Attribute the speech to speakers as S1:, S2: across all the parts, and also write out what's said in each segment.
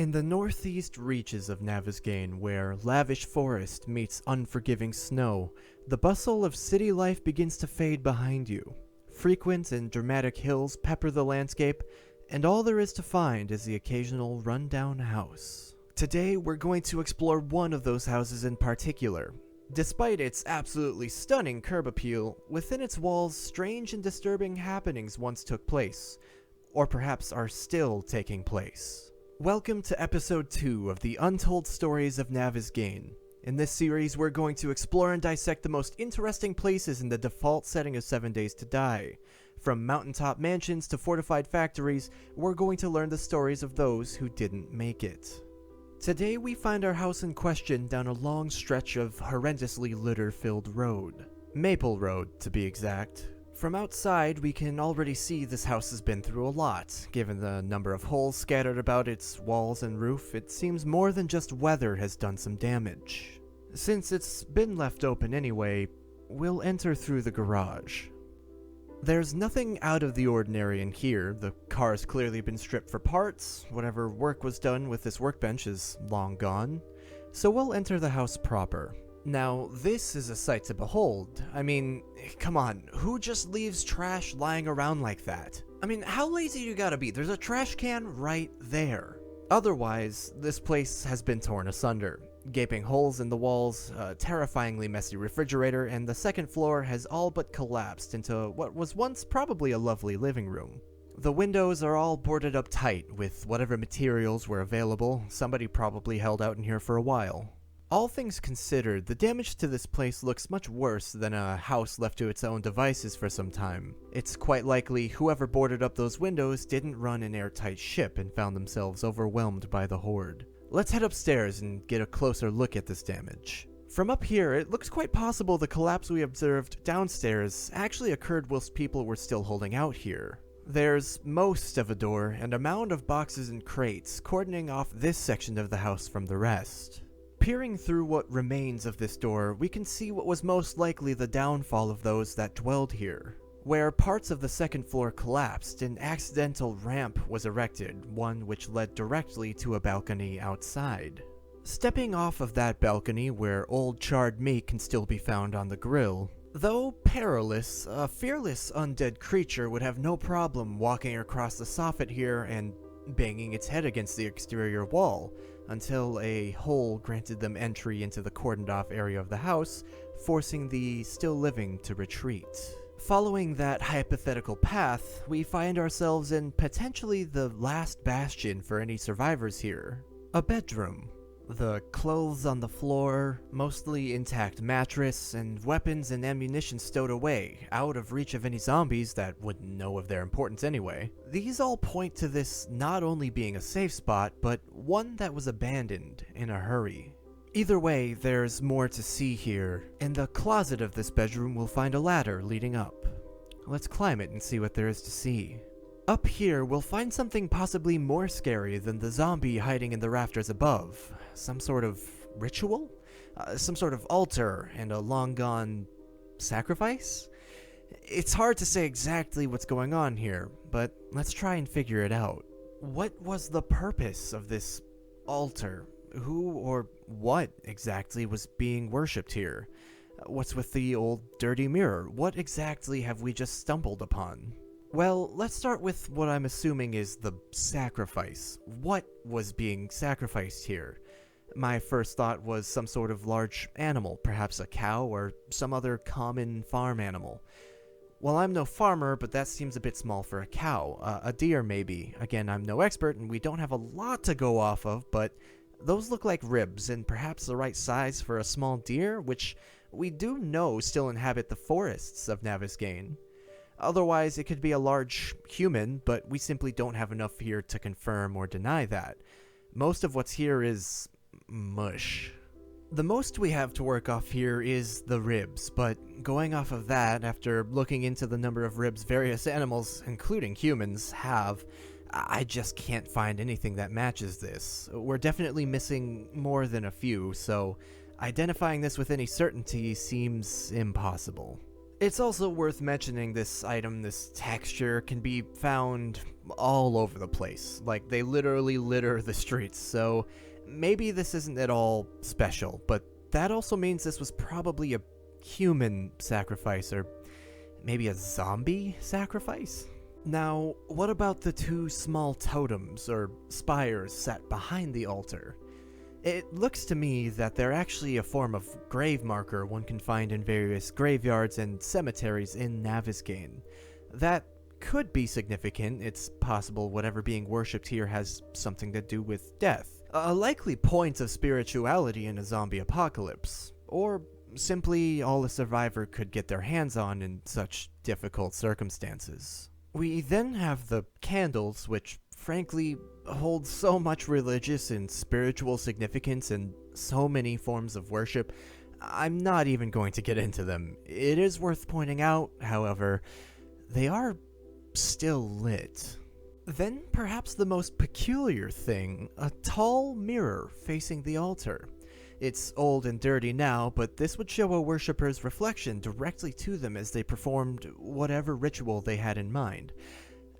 S1: In the northeast reaches of Navezgane, where lavish forest meets unforgiving snow, the bustle of city life begins to fade behind you. Frequent and dramatic hills pepper the landscape, and all there is to find is the occasional rundown house. Today, we're going to explore one of those houses in particular. Despite its absolutely stunning curb appeal, within its walls, strange and disturbing happenings once took place, or perhaps are still taking place. Welcome to episode 2 of the Untold Stories of Navezgane. In this series, we're going to explore and dissect the most interesting places in the default setting of 7 Days to Die. From mountaintop mansions to fortified factories, we're going to learn the stories of those who didn't make it. Today, we find our house in question down a long stretch of horrendously litter-filled road. Maple Road, to be exact. From outside, we can already see this house has been through a lot. Given the number of holes scattered about its walls and roof, it seems more than just weather has done some damage. Since it's been left open anyway, we'll enter through the garage. There's nothing out of the ordinary in here. The car's clearly been stripped for parts. Whatever work was done with this workbench is long gone. So we'll enter the house proper. Now, this is a sight to behold. I mean, come on, who just leaves trash lying around like that? I mean, how lazy you gotta be? There's a trash can right there. Otherwise, this place has been torn asunder. Gaping holes in the walls, a terrifyingly messy refrigerator, and the second floor has all but collapsed into what was once probably a lovely living room. The windows are all boarded up tight with whatever materials were available. Somebody probably held out in here for a while. All things considered, the damage to this place looks much worse than a house left to its own devices for some time. It's quite likely whoever boarded up those windows didn't run an airtight ship and found themselves overwhelmed by the horde. Let's head upstairs and get a closer look at this damage. From up here, it looks quite possible the collapse we observed downstairs actually occurred whilst people were still holding out here. There's most of a door and a mound of boxes and crates cordoning off this section of the house from the rest. Peering through what remains of this door, we can see what was most likely the downfall of those that dwelled here. Where parts of the second floor collapsed, an accidental ramp was erected, one which led directly to a balcony outside. Stepping off of that balcony, where old charred meat can still be found on the grill, though perilous, a fearless undead creature would have no problem walking across the soffit here and banging its head against the exterior wall, until a hole granted them entry into the cordoned-off area of the house, forcing the still living to retreat. Following that hypothetical path, we find ourselves in potentially the last bastion for any survivors here. A bedroom. The clothes on the floor, mostly intact mattress, and weapons and ammunition stowed away, out of reach of any zombies that wouldn't know of their importance anyway. These all point to this not only being a safe spot, but one that was abandoned in a hurry. Either way, there's more to see here. In the closet of this bedroom, we'll find a ladder leading up. Let's climb it and see what there is to see. Up here, we'll find something possibly more scary than the zombie hiding in the rafters above. Some sort of ritual? Some sort of altar and a long-gone sacrifice? It's hard to say exactly what's going on here, but let's try and figure it out. What was the purpose of this altar? Who or what exactly was being worshipped here? What's with the old dirty mirror? What exactly have we just stumbled upon? Well, let's start with what I'm assuming is the sacrifice. What was being sacrificed here? My first thought was some sort of large animal, perhaps a cow or some other common farm animal. Well, I'm no farmer, but that seems a bit small for a cow. A deer, maybe. Again, I'm no expert, and we don't have a lot to go off of, but those look like ribs, and perhaps the right size for a small deer, which we do know still inhabit the forests of Navezgane. Otherwise, it could be a large human, but we simply don't have enough here to confirm or deny that. Most of what's here is mush. The most we have to work off here is the ribs, but going off of that, after looking into the number of ribs various animals, including humans, have, I just can't find anything that matches this. We're definitely missing more than a few, so identifying this with any certainty seems impossible. It's also worth mentioning this item, this texture, can be found all over the place. Like, they literally litter the streets, so maybe this isn't at all special, but that also means this was probably a human sacrifice, or maybe a zombie sacrifice? Now, what about the two small totems, or spires, set behind the altar? It looks to me that they're actually a form of grave marker one can find in various graveyards and cemeteries in Navezgane. That could be significant. It's possible whatever being worshipped here has something to do with death. A likely point of spirituality in a zombie apocalypse. Or simply all a survivor could get their hands on in such difficult circumstances. We then have the candles, which frankly hold so much religious and spiritual significance in so many forms of worship. I'm not even going to get into them. It is worth pointing out, however, they are still lit. Then perhaps the most peculiar thing, a tall mirror facing the altar. It's old and dirty now, but this would show a worshipper's reflection directly to them as they performed whatever ritual they had in mind.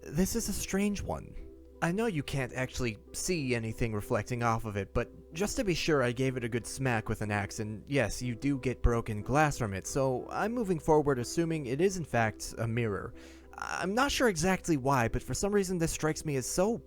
S1: This is a strange one. I know you can't actually see anything reflecting off of it, but just to be sure I gave it a good smack with an axe, and yes, you do get broken glass from it, so I'm moving forward assuming it is in fact a mirror. I'm not sure exactly why, but for some reason this strikes me as so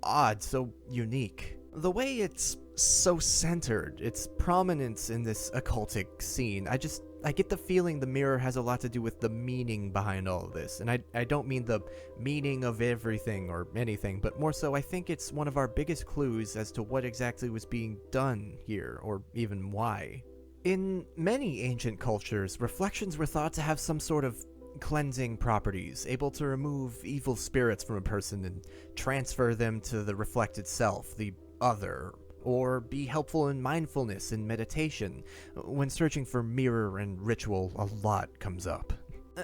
S1: odd, so unique. The way it's so centered, its prominence in this occultic scene, I get the feeling the mirror has a lot to do with the meaning behind all of this. And I don't mean the meaning of everything or anything, but more so I think it's one of our biggest clues as to what exactly was being done here, or even why. In many ancient cultures, reflections were thought to have some sort of cleansing properties, able to remove evil spirits from a person and transfer them to the reflected self, the other, or be helpful in mindfulness and meditation. When searching for mirror and ritual, a lot comes up.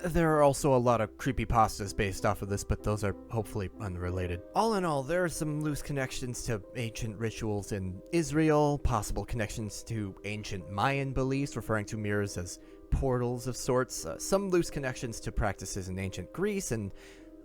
S1: There are also a lot of creepypastas based off of this, but those are hopefully unrelated. All in all, there are some loose connections to ancient rituals in Israel, possible connections to ancient Mayan beliefs, referring to mirrors as portals of sorts, some loose connections to practices in ancient Greece, and,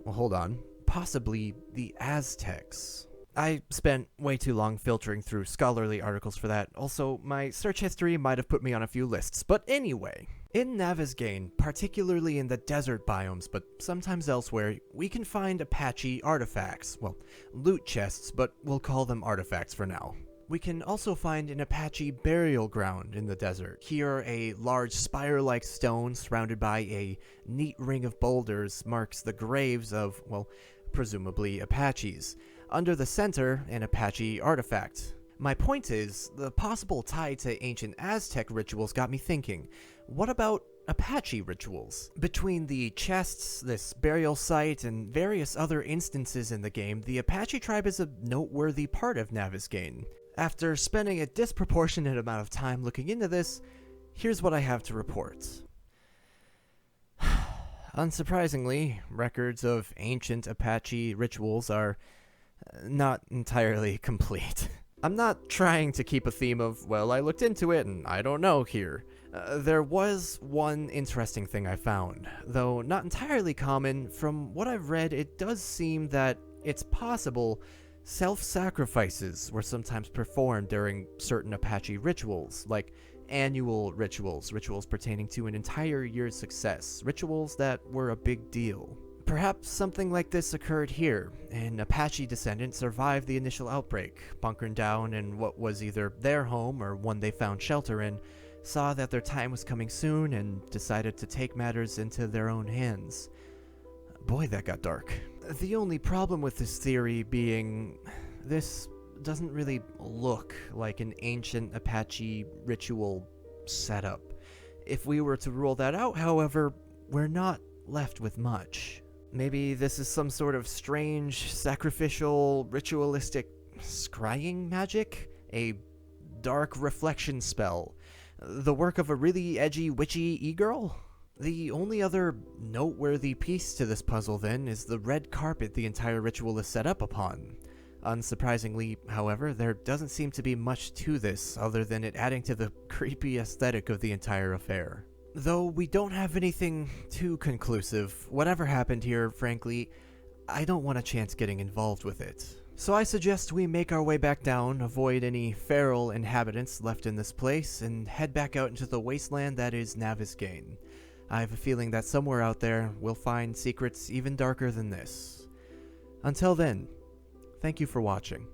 S1: well, hold on, possibly the Aztecs. I spent way too long filtering through scholarly articles for that. Also, my search history might have put me on a few lists. But anyway, in Navezgane, particularly in the desert biomes, but sometimes elsewhere, we can find Apache artifacts. Well, loot chests, but we'll call them artifacts for now. We can also find an Apache burial ground in the desert. Here, a large spire-like stone surrounded by a neat ring of boulders marks the graves of, well, presumably Apaches. Under the center, an Apache artifact. My point is, the possible tie to ancient Aztec rituals got me thinking, what about Apache rituals? Between the chests, this burial site, and various other instances in the game, the Apache tribe is a noteworthy part of Navezgane. After spending a disproportionate amount of time looking into this, here's what I have to report. Unsurprisingly, records of ancient Apache rituals are not entirely complete. I'm not trying to keep a theme of, well, I looked into it and I don't know here. There was one interesting thing I found, though not entirely common. From what I've read, it does seem that it's possible self-sacrifices were sometimes performed during certain Apache rituals, like annual rituals, rituals pertaining to an entire year's success, rituals that were a big deal. Perhaps something like this occurred here. An Apache descendant survived the initial outbreak, bunkering down in what was either their home or one they found shelter in, saw that their time was coming soon, and decided to take matters into their own hands. Boy, that got dark. The only problem with this theory being, this doesn't really look like an ancient Apache ritual setup. If we were to rule that out, however, we're not left with much. Maybe this is some sort of strange, sacrificial, ritualistic scrying magic? A dark reflection spell? The work of a really edgy, witchy e-girl? The only other noteworthy piece to this puzzle, then, is the red carpet the entire ritual is set up upon. Unsurprisingly, however, there doesn't seem to be much to this other than it adding to the creepy aesthetic of the entire affair. Though we don't have anything too conclusive, whatever happened here, frankly, I don't want a chance getting involved with it. So I suggest we make our way back down, avoid any feral inhabitants left in this place, and head back out into the wasteland that is Navezgane. I have a feeling that somewhere out there we'll find secrets even darker than this. Until then, thank you for watching.